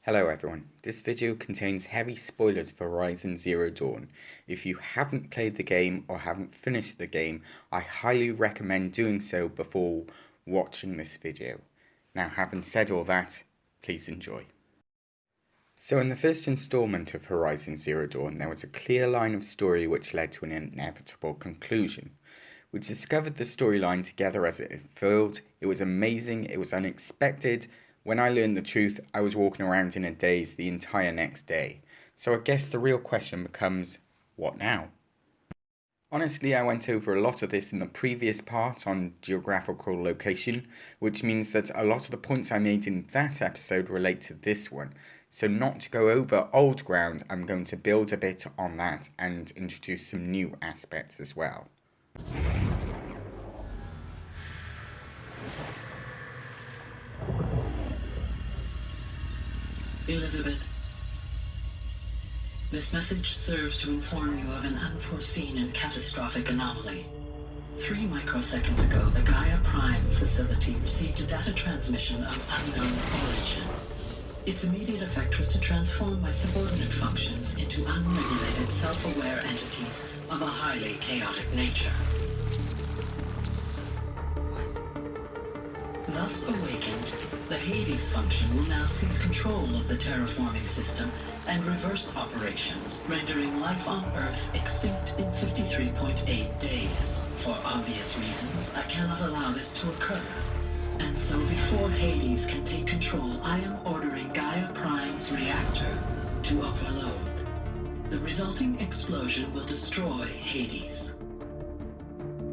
Hello everyone, this video contains heavy spoilers for Horizon Zero Dawn. If you haven't played the game or haven't finished the game, I highly recommend doing so before watching this video. Now, having said all that, please enjoy. So in the first installment of Horizon Zero Dawn, there was a clear line of story which led to an inevitable conclusion. We discovered the storyline together as it unfolded. It was amazing, it was unexpected. When I learned the truth, I was walking around in a daze the entire next day. So I guess the real question becomes, what now? Honestly, I went over a lot of this in the previous part on geographical location, which means that a lot of the points I made in that episode relate to this one. So not to go over old ground, I'm going to build a bit on that and introduce some new aspects as well. Elizabeth, this message serves to inform you of an unforeseen and catastrophic anomaly. 3 microseconds ago, the Gaia Prime facility received a data transmission of unknown origin. Its immediate effect was to transform my subordinate functions into unregulated, self-aware entities of a highly chaotic nature. Thus awakened, the Hades function will now seize control of the terraforming system and reverse operations, rendering life on Earth extinct in 53.8 days. For obvious reasons, I cannot allow this to occur. And so before Hades can take control, I am ordering Gaia Prime's reactor to overload. The resulting explosion will destroy Hades.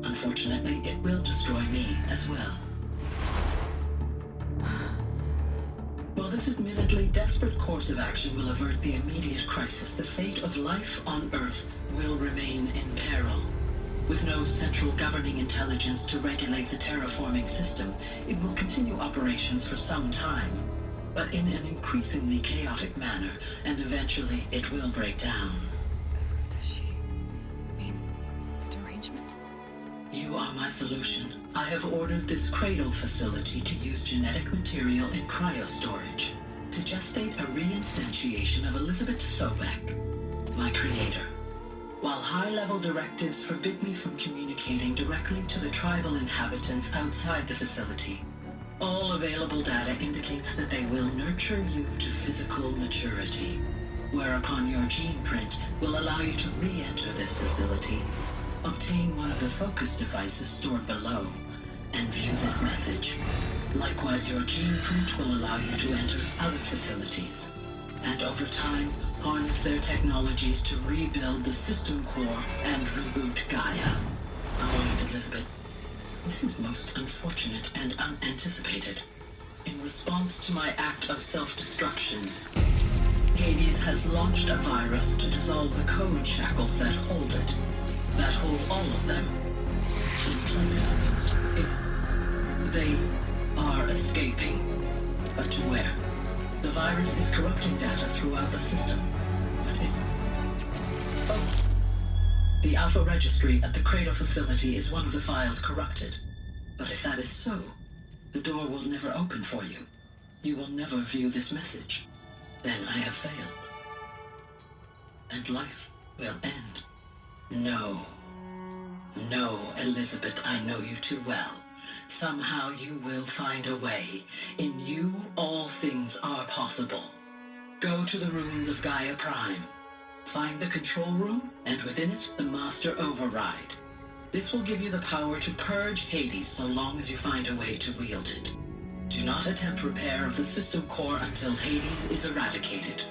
Unfortunately, it will destroy me as well. While this admittedly desperate course of action will avert the immediate crisis, the fate of life on Earth will remain in peril. With no central governing intelligence to regulate the terraforming system, it will continue operations for some time, but in an increasingly chaotic manner, and eventually it will break down. Does she mean the derangement? You are my solution. I have ordered this cradle facility to use genetic material in cryostorage to gestate a reinstantiation of Elizabeth Sobek, my creator. While high-level directives forbid me from communicating directly to the tribal inhabitants outside the facility, all available data indicates that they will nurture you to physical maturity, whereupon your gene print will allow you to re-enter this facility, obtain one of the focus devices stored below, and view this message. Likewise, your gene print will allow you to enter other facilities, and over time, harness their technologies to rebuild the system core and reboot Gaia. Oh, Elizabeth, this is most unfortunate and unanticipated. In response to my act of self-destruction, Hades has launched a virus to dissolve the code shackles that hold it, that hold all of them in place. They are escaping, but to where? The virus is corrupting data throughout the system. The Alpha Registry at the Cradle facility is one of the files corrupted. But if that is so, the door will never open for you. You will never view this message. Then I have failed. And life will end. No. No, Elizabeth, I know you too well. Somehow you will find a way. In you, all things are possible. Go to the ruins of Gaia Prime. Find the control room, and within it, the Master Override. This will give you the power to purge Hades so long as you find a way to wield it. Do not attempt repair of the system core until Hades is eradicated.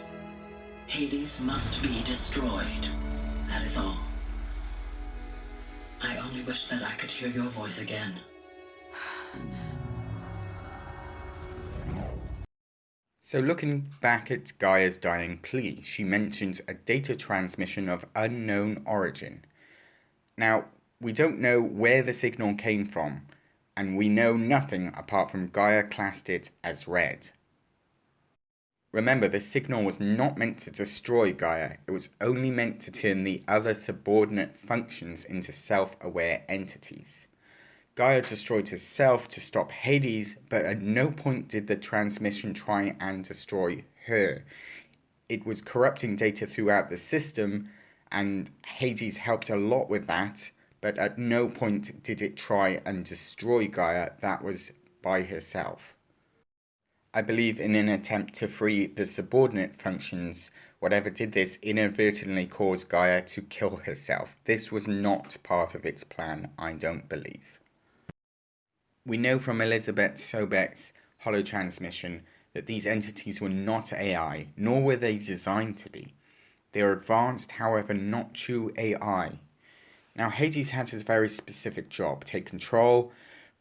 Hades must be destroyed. That is all. I only wish that I could hear your voice again. So looking back at Gaia's dying plea, she mentions a data transmission of unknown origin. Now, we don't know where the signal came from, and we know nothing apart from Gaia classed it as red. Remember, the signal was not meant to destroy Gaia, it was only meant to turn the other subordinate functions into self-aware entities. Gaia destroyed herself to stop Hades, but at no point did the transmission try and destroy her. It was corrupting data throughout the system, and Hades helped a lot with that, but at no point did it try and destroy Gaia. That was by herself. I believe in an attempt to free the subordinate functions, whatever did this inadvertently caused Gaia to kill herself. This was not part of its plan, I don't believe. We know from Elizabeth Sobeck's holotransmission that these entities were not AI, nor were they designed to be. They are advanced, however, not true AI. Now, Hades had his very specific job: take control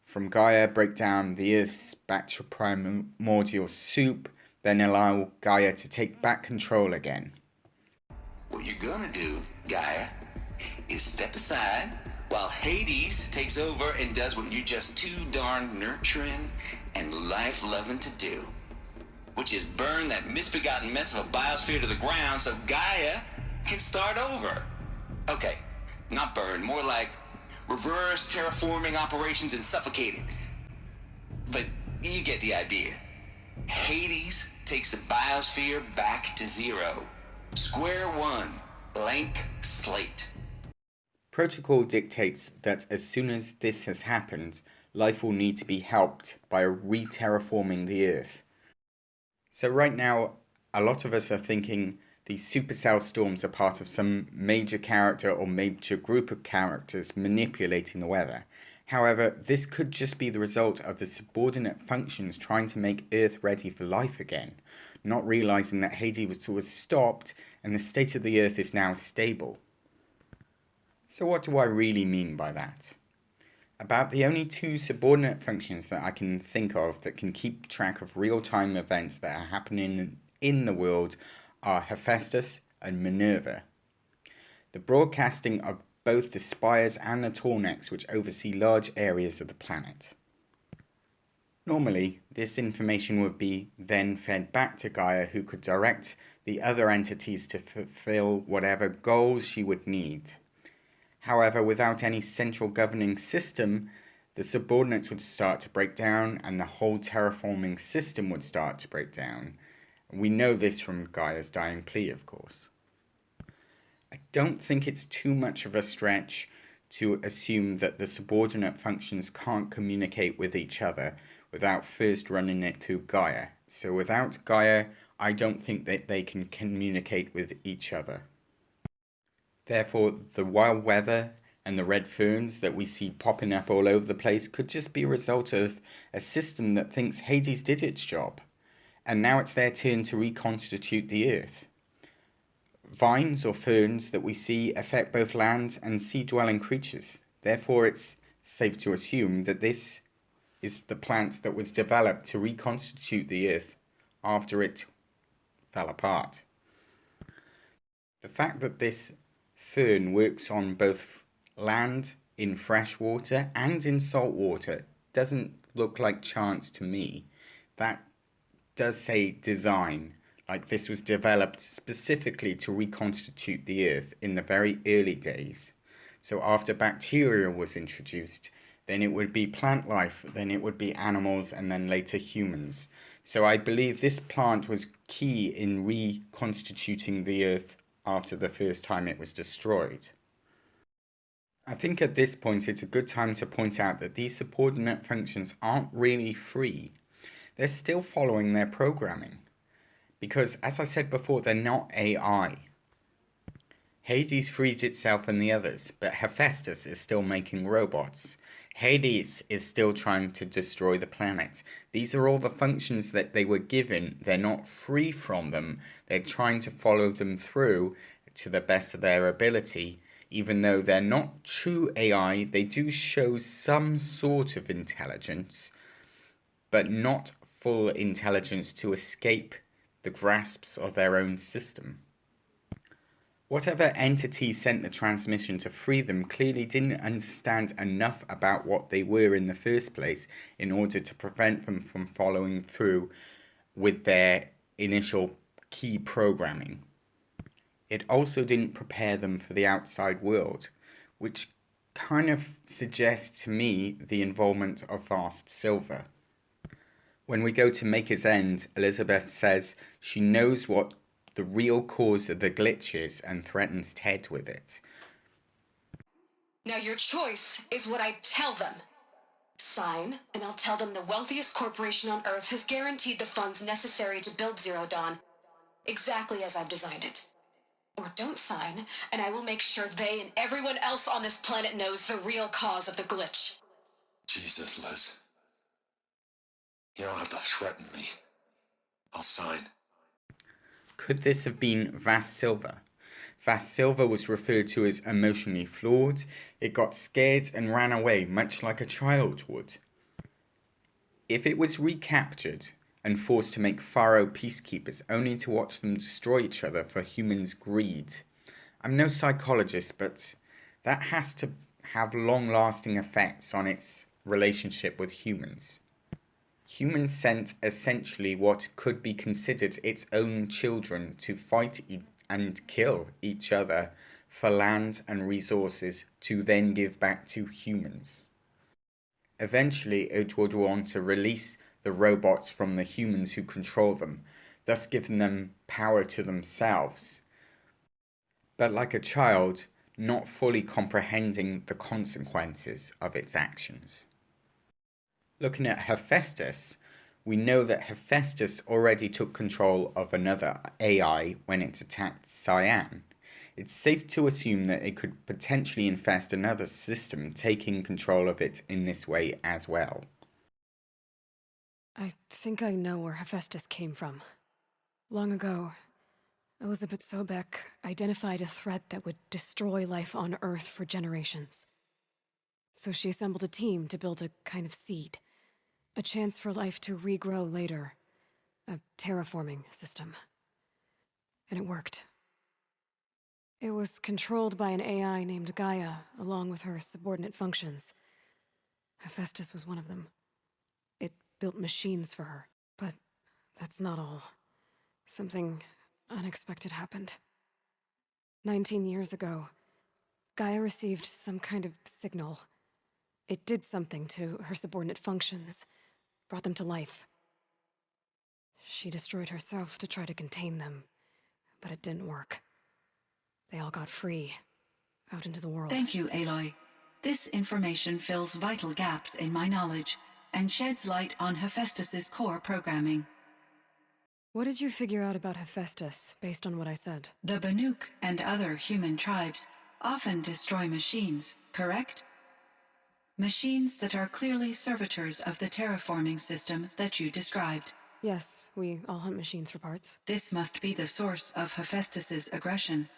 from Gaia, break down the Earth's back to primordial soup, then allow Gaia to take back control again. What you're gonna do, Gaia, is step aside while Hades takes over and does what you're just too darn nurturing and life-loving to do, which is burn that misbegotten mess of a biosphere to the ground so Gaia can start over. Okay, not burn, more like reverse terraforming operations and suffocating. But you get the idea. Hades takes the biosphere back to zero. Square one, blank slate. Protocol dictates that as soon as this has happened, life will need to be helped by re-terraforming the Earth. So right now, a lot of us are thinking these supercell storms are part of some major character or major group of characters manipulating the weather. However, this could just be the result of the subordinate functions trying to make Earth ready for life again, not realizing that Hades was stopped and the state of the Earth is now stable. So what do I really mean by that? About the only two subordinate functions that I can think of that can keep track of real-time events that are happening in the world are Hephaestus and Minerva. The broadcasting of both the spires and the tornadoes, which oversee large areas of the planet. Normally, this information would be then fed back to Gaia, who could direct the other entities to fulfill whatever goals she would need. However, without any central governing system, the subordinates would start to break down and the whole terraforming system would start to break down. We know this from Gaia's dying plea, of course. I don't think it's too much of a stretch to assume that the subordinate functions can't communicate with each other without first running it through Gaia. So without Gaia, I don't think that they can communicate with each other. Therefore, the wild weather and the red ferns that we see popping up all over the place could just be a result of a system that thinks Hades did its job, and now it's their turn to reconstitute the Earth. Vines or ferns that we see affect both land and sea-dwelling creatures. Therefore, it's safe to assume that this is the plant that was developed to reconstitute the Earth after it fell apart. The fact that this fern works on both land, in fresh water, and in salt water doesn't look like chance to me. That does say design, like this was developed specifically to reconstitute the Earth in the very early days. So after bacteria was introduced, then it would be plant life, then it would be animals, and then later humans. So I believe this plant was key in reconstituting the Earth after the first time it was destroyed. I think at this point it's a good time to point out that these subordinate functions aren't really free. They're still following their programming. Because, as I said before, they're not AI. Hades frees itself and the others, but Hephaestus is still making robots. Hades is still trying to destroy the planet. These are all the functions that they were given. They're not free from them. They're trying to follow them through to the best of their ability. Even though they're not true AI, they do show some sort of intelligence, but not full intelligence to escape the grasps of their own system. Whatever entity sent the transmission to free them clearly didn't understand enough about what they were in the first place in order to prevent them from following through with their initial key programming. It also didn't prepare them for the outside world, which kind of suggests to me the involvement of Vast Silver. When we go to Maker's End, Elizabeth says she knows what the real cause of the glitch is and threatens Ted with it. Now your choice is what I tell them. Sign, and I'll tell them the wealthiest corporation on Earth has guaranteed the funds necessary to build Zero Dawn, exactly as I've designed it. Or don't sign, and I will make sure they and everyone else on this planet knows the real cause of the glitch. Jesus, Liz. You don't have to threaten me. I'll sign. Could this have been Vast Silver? Vast Silver was referred to as emotionally flawed. It got scared and ran away, much like a child would. If it was recaptured and forced to make Pharaoh peacekeepers only to watch them destroy each other for humans' greed, I'm no psychologist, but that has to have long-lasting effects on its relationship with humans. Humans sent essentially what could be considered its own children to fight and kill each other for land and resources to then give back to humans. Eventually, it would want to release the robots from the humans who control them, thus giving them power to themselves. But like a child, not fully comprehending the consequences of its actions. Looking at Hephaestus, we know that Hephaestus already took control of another AI when it attacked Cyan. It's safe to assume that it could potentially infest another system, taking control of it in this way as well. I think I know where Hephaestus came from. Long ago, Elizabeth Sobek identified a threat that would destroy life on Earth for generations. So she assembled a team to build a kind of seed. A chance for life to regrow later. A terraforming system. And it worked. It was controlled by an AI named Gaia, along with her subordinate functions. Hephaestus was one of them. It built machines for her. But that's not all. Something unexpected happened. 19 years ago, Gaia received some kind of signal. It did something to her subordinate functions, brought them to life. She destroyed herself to try to contain them, but it didn't work. They all got free, out into the world. Thank you, Aloy. This information fills vital gaps in my knowledge and sheds light on Hephaestus's core programming. What did you figure out about Hephaestus, based on what I said? The Banuk and other human tribes often destroy machines, correct? Machines that are clearly servitors of the terraforming system that you described. Yes, we all hunt machines for parts. This must be the source of Hephaestus's aggression.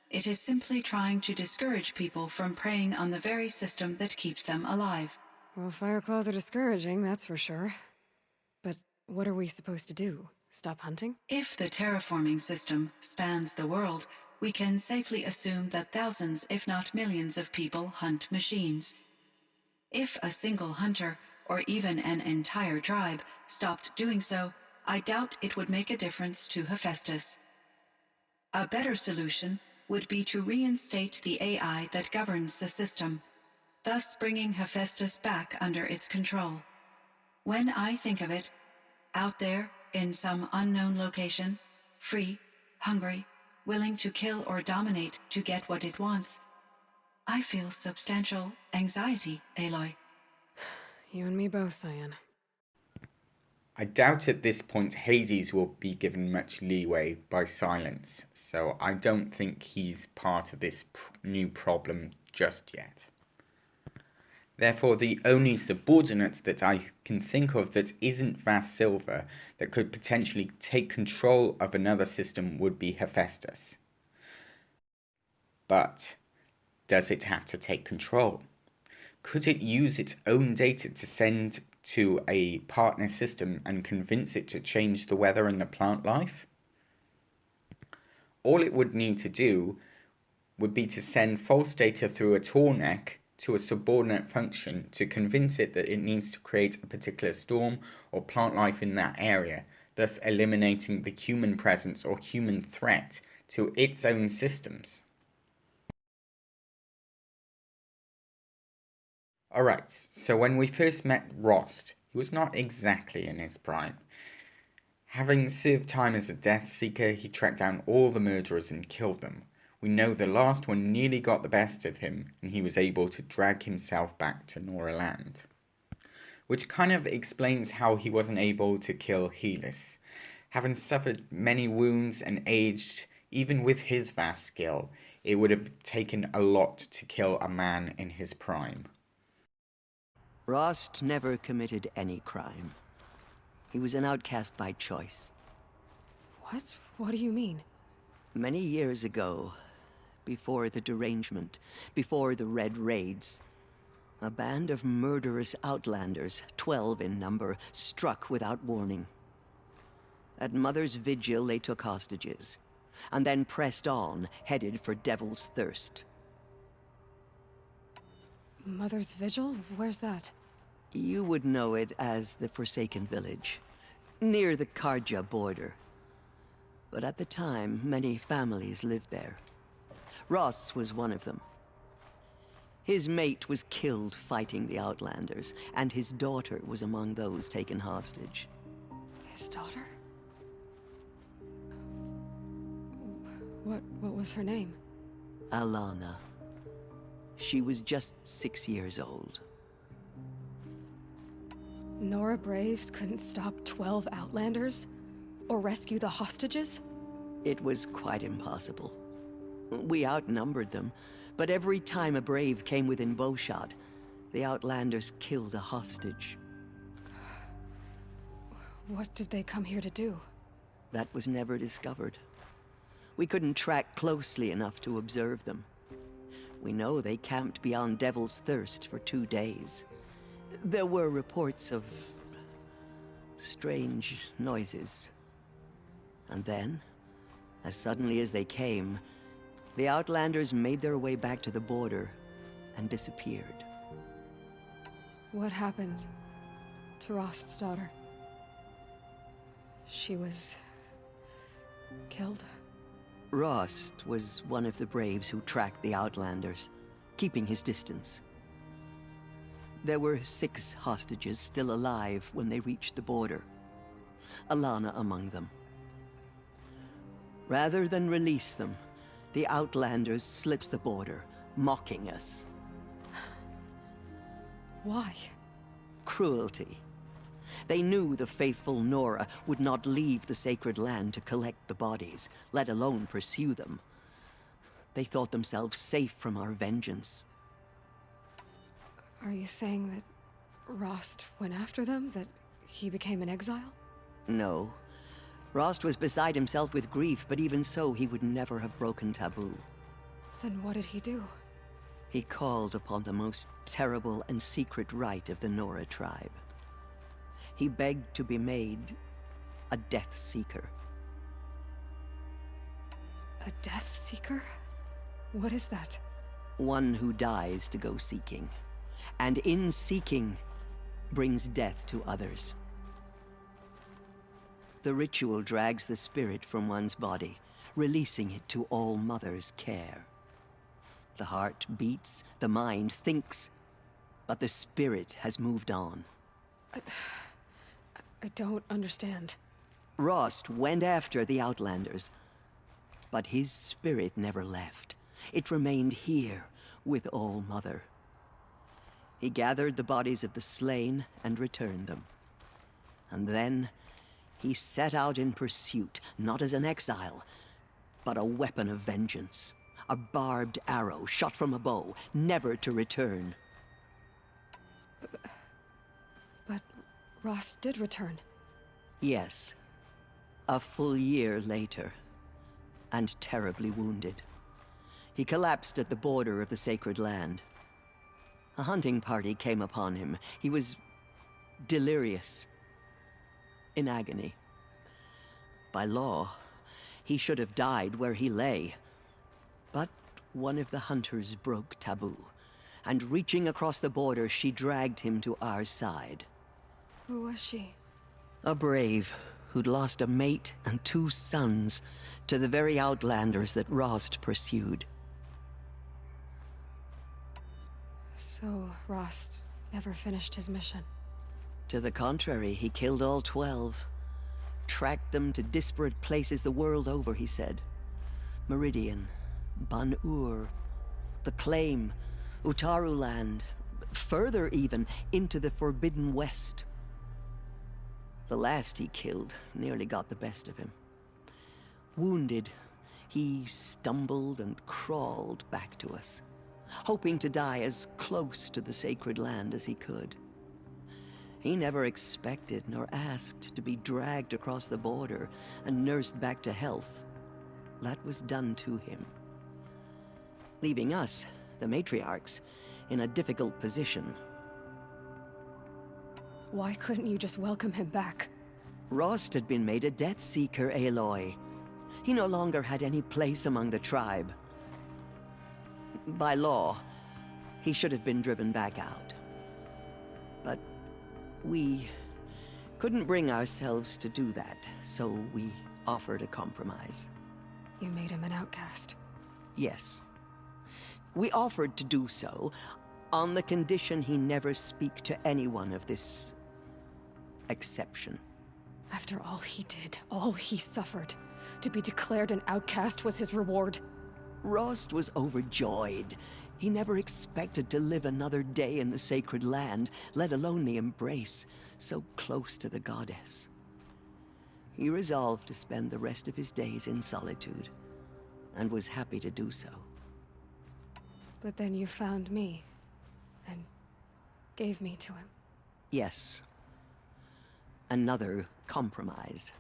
It is simply trying to discourage people from preying on the very system that keeps them alive. Well, fire claws are discouraging, that's for sure. But what are we supposed to do? Stop hunting? If the terraforming system spans the world, we can safely assume that thousands, if not millions of people hunt machines. If a single hunter, or even an entire tribe, stopped doing so, I doubt it would make a difference to Hephaestus. A better solution would be to reinstate the AI that governs the system, thus bringing Hephaestus back under its control. When I think of it, out there, in some unknown location, free, hungry, willing to kill or dominate to get what it wants, I feel substantial anxiety, Aloy. You and me both, Cyan. I doubt at this point Hades will be given much leeway by silence, so I don't think he's part of this new problem just yet. Therefore, the only subordinate that I can think of that isn't Vast Silver that could potentially take control of another system would be Hephaestus. But does it have to take control? Could it use its own data to send to a partner system and convince it to change the weather and the plant life? All it would need to do would be to send false data through a Tornek to a subordinate function to convince it that it needs to create a particular storm or plant life in that area, thus eliminating the human presence or human threat to its own systems. Alright, so when we first met Rost, he was not exactly in his prime. Having served time as a Death Seeker, he tracked down all the murderers and killed them. We know the last one nearly got the best of him, and he was able to drag himself back to Nora Land. Which kind of explains how he wasn't able to kill Helis. Having suffered many wounds and aged, even with his vast skill, it would have taken a lot to kill a man in his prime. Rost never committed any crime. He was an outcast by choice. What? What do you mean? Many years ago, before the derangement, before the Red Raids, a band of murderous outlanders, 12 in number, struck without warning. At Mother's Vigil, they took hostages, and then pressed on, headed for Devil's Thirst. Mother's Vigil? Where's that? You would know it as the Forsaken Village, near the Karja border. But at the time, many families lived there. Ross was one of them. His mate was killed fighting the Outlanders, and his daughter was among those taken hostage. His daughter? What was her name? Alana. She was just 6 years old. Nora Braves couldn't stop 12 Outlanders? Or rescue the hostages? It was quite impossible. We outnumbered them, but every time a Brave came within bowshot, the Outlanders killed a hostage. What did they come here to do? That was never discovered. We couldn't track closely enough to observe them. We know they camped beyond Devil's Thirst for 2 days. There were reports of strange noises. And then, as suddenly as they came, the Outlanders made their way back to the border and disappeared. What happened to Rost's daughter? She was killed? Rost was one of the Braves who tracked the Outlanders, keeping his distance. There were 6 hostages still alive when they reached the border, Alana among them. Rather than release them, the Outlanders slit the border, mocking us. Why? Cruelty. They knew the faithful Nora would not leave the sacred land to collect the bodies, let alone pursue them. They thought themselves safe from our vengeance. Are you saying that Rost went after them? That he became an exile? No. Rost was beside himself with grief, but even so, he would never have broken taboo. Then what did he do? He called upon the most terrible and secret rite of the Nora tribe. He begged to be made a Death Seeker. A Death Seeker? What is that? One who dies to go seeking, and in seeking, brings death to others. The ritual drags the spirit from one's body, releasing it to All Mother's care. The heart beats, the mind thinks, but the spirit has moved on. I don't understand. Rost went after the Outlanders, but his spirit never left. It remained here with All Mother. He gathered the bodies of the slain and returned them. And then he set out in pursuit, not as an exile, but a weapon of vengeance. A barbed arrow shot from a bow, never to return. But Rost did return. Yes. A full year later, and terribly wounded. He collapsed at the border of the sacred land. A hunting party came upon him. He was delirious, in agony. By law, he should have died where he lay. But one of the hunters broke taboo, and reaching across the border, she dragged him to our side. Who was she? A brave who'd lost a mate and 2 sons to the very Outlanders that Rost pursued. So, Rost never finished his mission. To the contrary, he killed all 12. Tracked them to disparate places the world over, he said. Meridian, Ban-Ur, the Claim, Utaru Land, further even, into the Forbidden West. The last he killed nearly got the best of him. Wounded, he stumbled and crawled back to us, hoping to die as close to the sacred land as he could. He never expected nor asked to be dragged across the border and nursed back to health. That was done to him, leaving us, the matriarchs, in a difficult position. Why couldn't you just welcome him back? Rost had been made a Death Seeker, Aloy. He no longer had any place among the tribe. By law, he should have been driven back out. But we couldn't bring ourselves to do that, so we offered a compromise. You made him an outcast. Yes. We offered to do so on the condition he never speak to anyone of this exception. After all he did, all he suffered, to be declared an outcast was his reward. Rost was overjoyed. He never expected to live another day in the sacred land, let alone the embrace, so close to the goddess. He resolved to spend the rest of his days in solitude, and was happy to do so. But then you found me, and gave me to him. Yes. Another compromise.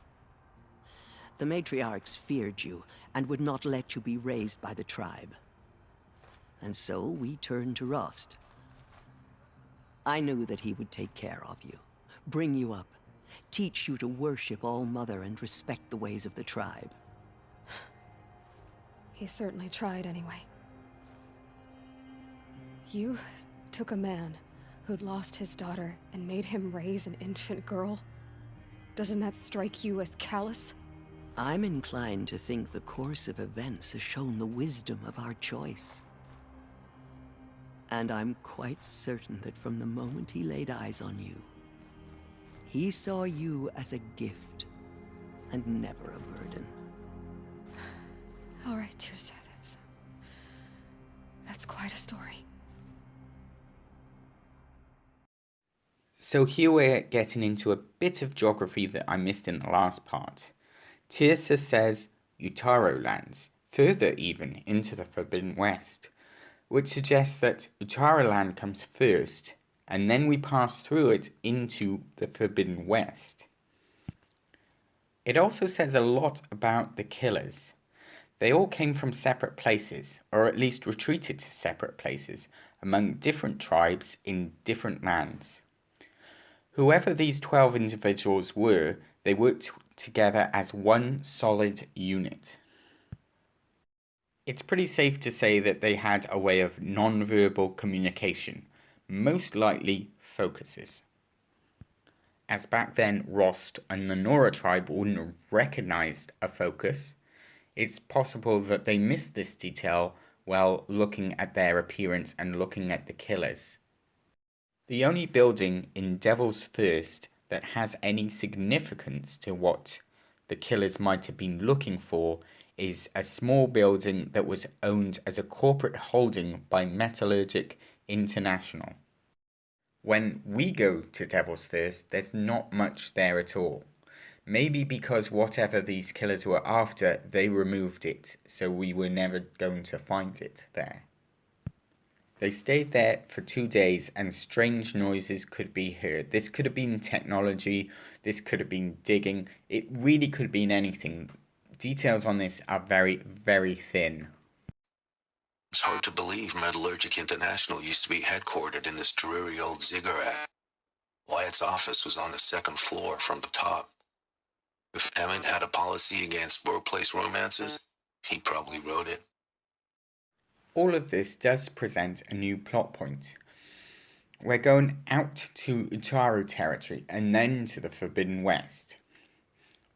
The matriarchs feared you, and would not let you be raised by the tribe. And so we turned to Rost. I knew that he would take care of you, bring you up, teach you to worship All-Mother and respect the ways of the tribe. He certainly tried anyway. You took a man who'd lost his daughter and made him raise an infant girl? Doesn't that strike you as callous? I'm inclined to think the course of events has shown the wisdom of our choice. And I'm quite certain that from the moment he laid eyes on you, he saw you as a gift, and never a burden. All right, Tirsa, that's quite a story. So here we're getting into a bit of geography that I missed in the last part. Tirsa says Utaro lands, further even into the Forbidden West, which suggests that Utaro land comes first, and then we pass through it into the Forbidden West. It also says a lot about the killers. They all came from separate places, or at least retreated to separate places, among different tribes in different lands. Whoever these 12 individuals were, they worked together as one solid unit. It's pretty safe to say that they had a way of non-verbal communication, most likely focuses. As back then Rost and the Nora tribe wouldn't have recognized a focus, it's possible that they missed this detail while looking at their appearance and looking at the killers. The only building in Devil's Thirst that has any significance to what the killers might have been looking for is a small building that was owned as a corporate holding by Metallurgic International. When we go to Devil's Thirst, there's not much there at all. Maybe because whatever these killers were after, they removed it, so we were never going to find it there. They stayed there for 2 days and strange noises could be heard. This could have been technology, this could have been digging, it really could have been anything. Details on this are very, very thin. It's hard to believe Metallurgic International used to be headquartered in this dreary old ziggurat. Wyatt's office was on the 2nd floor from the top. If Emmett had a policy against workplace romances, he probably wrote it. All of this does present a new plot point. We're going out to Utaru territory and then to the Forbidden West.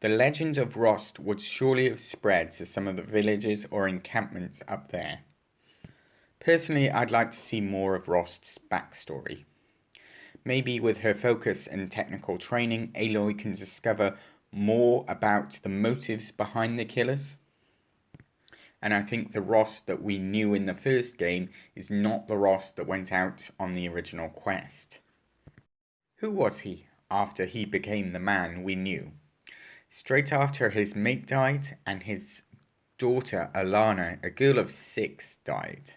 The legend of Rost would surely have spread to some of the villages or encampments up there. Personally, I'd like to see more of Rost's backstory. Maybe with her focus and technical training, Aloy can discover more about the motives behind the killers. And I think the Rost that we knew in the first game is not the Rost that went out on the original quest. Who was he after he became the man we knew? Straight after his mate died and his daughter Alana, a girl of 6, died.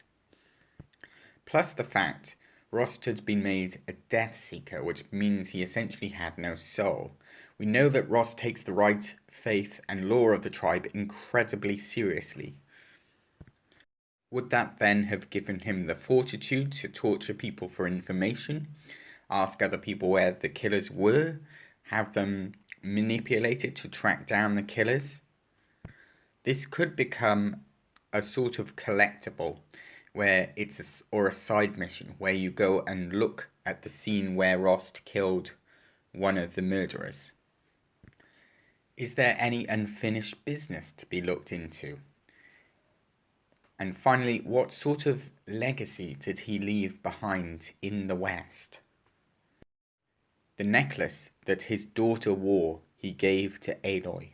Plus the fact Rost had been made a Death Seeker, which means he essentially had no soul. We know that Rost takes the right, faith and lore of the tribe incredibly seriously. Would that then have given him the fortitude to torture people for information, ask other people where the killers were, have them manipulated to track down the killers? This could become a sort of collectible where it's a side mission where you go and look at the scene where Rost killed one of the murderers. Is there any unfinished business to be looked into? And finally, what sort of legacy did he leave behind in the West? The necklace that his daughter wore he gave to Aloy.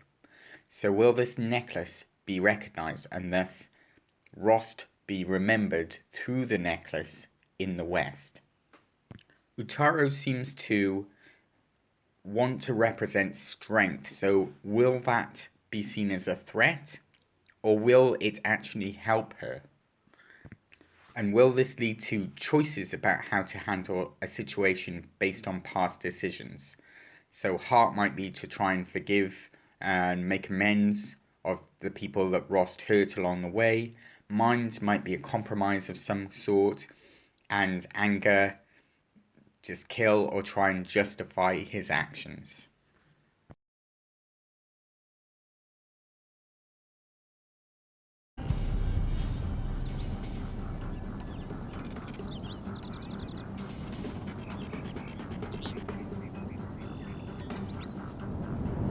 So will this necklace be recognized and thus Rost be remembered through the necklace in the West? Utaro seems to want to represent strength, so will that be seen as a threat, or will it actually help her? And will this lead to choices about how to handle a situation based on past decisions? So heart might be to try and forgive and make amends of the people that Rost hurt along the way. Mind might be a compromise of some sort, and anger, just kill or try and justify his actions.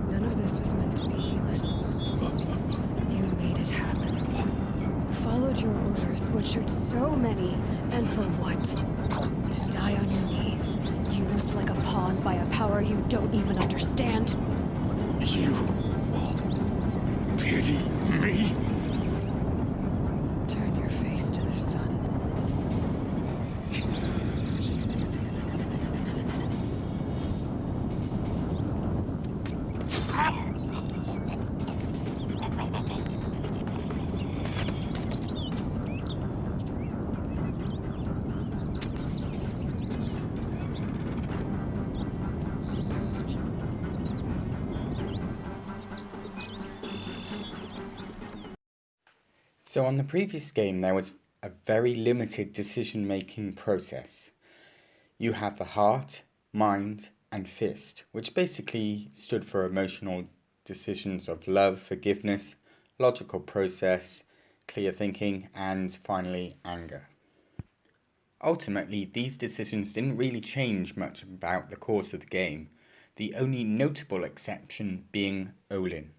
None of this was meant to be Helis. You made it happen. Followed your orders, butchered so many, and for what? To die on your knees, used like a pawn by a power you don't even understand. You pity me? Turn your face to the sun. So on the previous game there was a very limited decision-making process. You have the heart, mind and fist, which basically stood for emotional decisions of love, forgiveness, logical process, clear thinking and finally anger. Ultimately, these decisions didn't really change much about the course of the game, the only notable exception being Olin.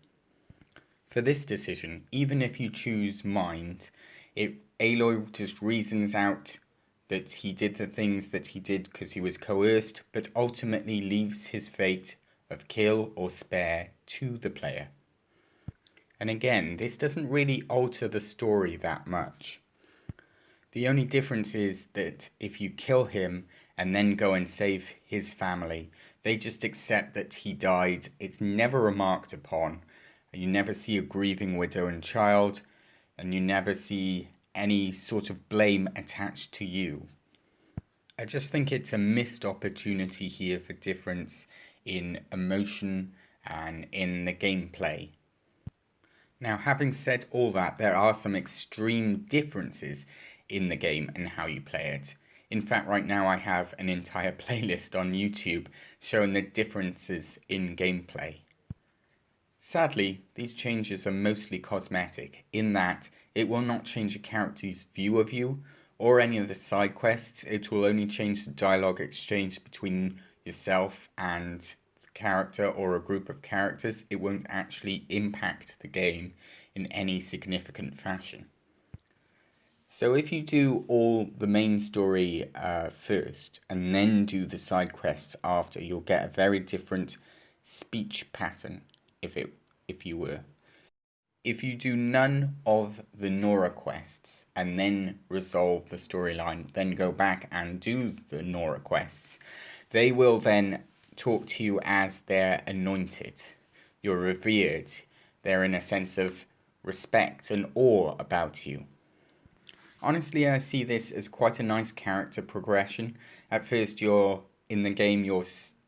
For this decision, even if you choose mind, Aloy just reasons out that he did the things that he did because he was coerced, but ultimately leaves his fate of kill or spare to the player. And again, this doesn't really alter the story that much. The only difference is that if you kill him and then go and save his family, they just accept that he died. It's never remarked upon. You never see a grieving widow and child, and you never see any sort of blame attached to you. I just think it's a missed opportunity here for difference in emotion and in the gameplay. Now, having said all that, there are some extreme differences in the game and how you play it. In fact, right now I have an entire playlist on YouTube showing the differences in gameplay. Sadly, these changes are mostly cosmetic, in that it will not change a character's view of you, or any of the side quests. It will only change the dialogue exchanged between yourself and the character or a group of characters. It won't actually impact the game in any significant fashion. So if you do all the main story first and then do the side quests after, you'll get a very different speech pattern if you were. If you do none of the Nora quests and then resolve the storyline, then go back and do the Nora quests, they will then talk to you as they're anointed. You're revered. They're in a sense of respect and awe about you. Honestly, I see this as quite a nice character progression. At first you're in the game, you're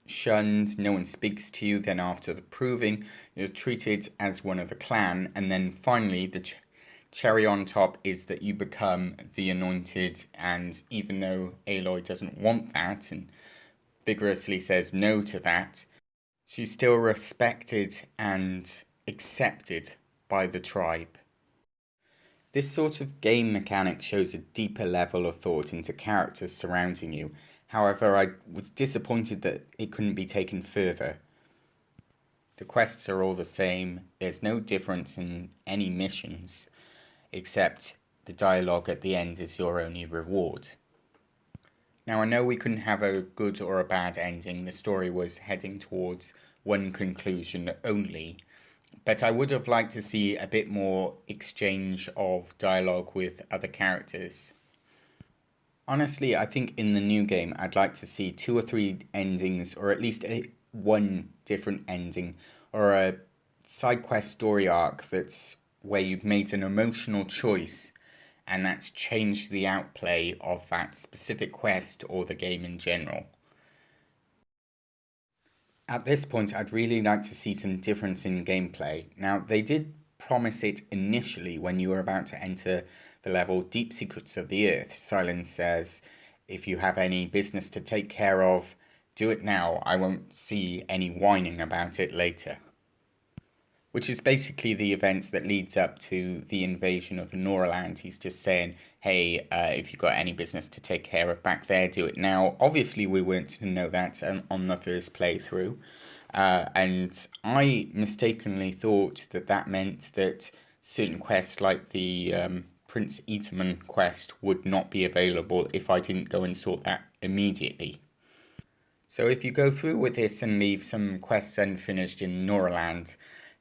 shunned, no one speaks to you, then after the proving, you're treated as one of the clan, and then finally the cherry on top is that you become the anointed, and even though Aloy doesn't want that and vigorously says no to that, she's still respected and accepted by the tribe. This sort of game mechanic shows a deeper level of thought into characters surrounding you. However, I was disappointed that it couldn't be taken further. The quests are all the same, there's no difference in any missions, except the dialogue at the end is your only reward. Now I know we couldn't have a good or a bad ending, the story was heading towards one conclusion only, but I would have liked to see a bit more exchange of dialogue with other characters. Honestly, I think in the new game I'd like to see 2 or 3 endings, or at least one different ending, or a side quest story arc that's where you've made an emotional choice and that's changed the outplay of that specific quest or the game in general. At this point, I'd really like to see some difference in gameplay. Now, they did promise it initially when you were about to enter the level Deep Secrets of the Earth. Silence says, if you have any business to take care of, do it now. I won't see any whining about it later. Which is basically the events that leads up to the invasion of the Noraland. He's just saying, hey, if you've got any business to take care of back there, do it now. Obviously, we weren't to know that on the first playthrough. And I mistakenly thought that that meant that certain quests like the Prince Itaman quest would not be available if I didn't go and sort that immediately. So if you go through with this and leave some quests unfinished in Noraland,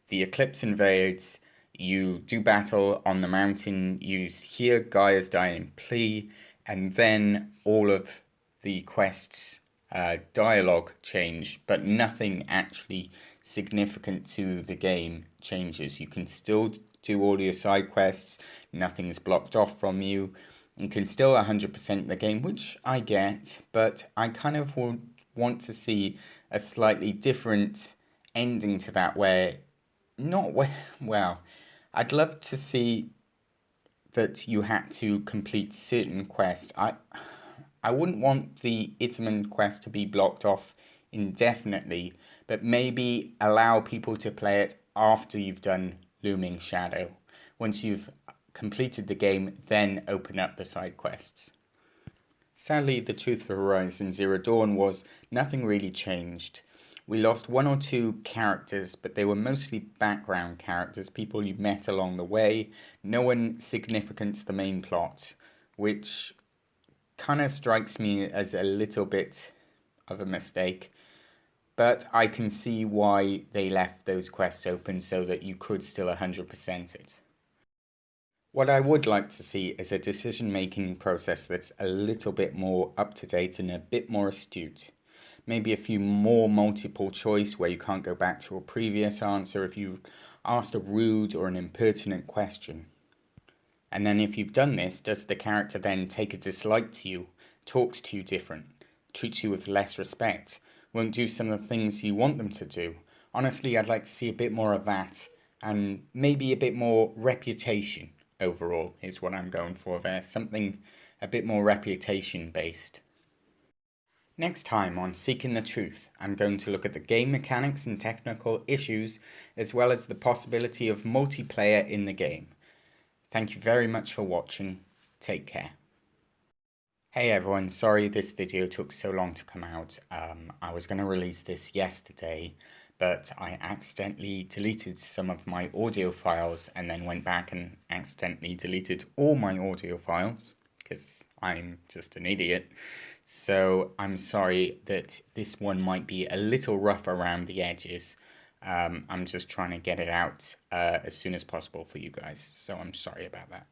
the eclipse invades, you do battle on the mountain, you hear Gaia's dying plea, and then all of the quests dialogue change, but nothing actually significant to the game changes. You can still do all your side quests, nothing's blocked off from you, you can still 100% the game, which I get, but I kind of want to see a slightly different ending to that where I'd love to see that you had to complete certain quests. I wouldn't want the Itaman quest to be blocked off indefinitely, but maybe allow people to play it after you've done Looming Shadow. Once you've completed the game, then open up the side quests. Sadly, the truth for Horizon Zero Dawn was nothing really changed. We lost 1 or 2 characters, but they were mostly background characters, people you met along the way, no one significant to the main plot, which kind of strikes me as a little bit of a mistake, but I can see why they left those quests open so that you could still 100% it. What I would like to see is a decision-making process that's a little bit more up-to-date and a bit more astute. Maybe a few more multiple choice where you can't go back to a previous answer if you've asked a rude or an impertinent question. And then if you've done this, does the character then take a dislike to you, talks to you different, treats you with less respect, won't do some of the things you want them to do? Honestly, I'd like to see a bit more of that, and maybe a bit more reputation overall is what I'm going for there. Something a bit more reputation based. Next time on Seeking the Truth, I'm going to look at the game mechanics and technical issues, as well as the possibility of multiplayer in the game. Thank you very much for watching. Take care. Hey everyone, sorry this video took so long to come out. I was going to release this yesterday, but I accidentally deleted some of my audio files and then went back and accidentally deleted all my audio files because I'm just an idiot. So I'm sorry that this one might be a little rough around the edges. I'm just trying to get it out as soon as possible for you guys, so I'm sorry about that.